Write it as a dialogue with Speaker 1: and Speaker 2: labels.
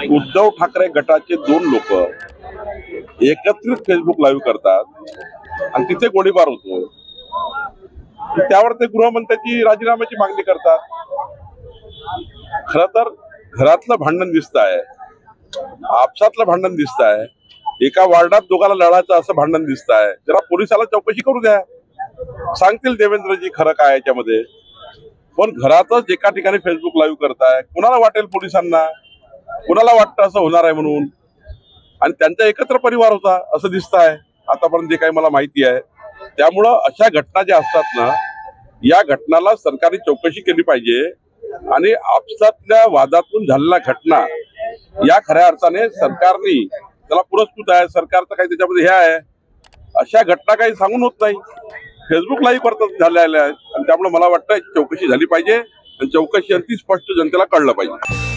Speaker 1: उद्धव ठाकरे गटाचे दोन लोक एकत्रित फेसबुक लाईव्ह करतात आणि तिथे गोळीबार होतो। त्यावर ते गृहमंत्र्याची राजीनाम्याची मागणी करतात। खरं तर घरातलं भांडण दिसत आहे, आपसातलं भांडण दिसत आहे, एका वार्डात दोघाला लढायचं असं भांडण दिसत आहे। जरा पोलिसाला चौकशी करू द्या, सांगतील देवेंद्रजी खरं काय याच्यामध्ये। पण घरातच एका ठिकाणी फेसबुक लाईव्ह करताय, कुणाला वाटेल पोलिसांना, कुणाला वाटतं असं होणार आहे म्हणून। आणि त्यांचा एकत्र परिवार होता असं दिसत आहे आतापर्यंत जे काही मला माहिती आहे। त्यामुळं अशा घटना ज्या असतात ना, या घटनाला सरकारी चौकशी केली पाहिजे आणि आपसातल्या वादातून झालेल्या घटना या खऱ्या अर्थाने सरकारने त्याला पुरस्कृत आहे, सरकारचं काही त्याच्यामध्ये हे आहे। अशा घटना काही सांगून होत नाही, फेसबुक लाईव्ह करतात झालेल्या आहेत आणि त्यामुळे मला वाटतं चौकशी झाली पाहिजे आणि चौकशी अंती स्पष्ट जनतेला कळलं पाहिजे।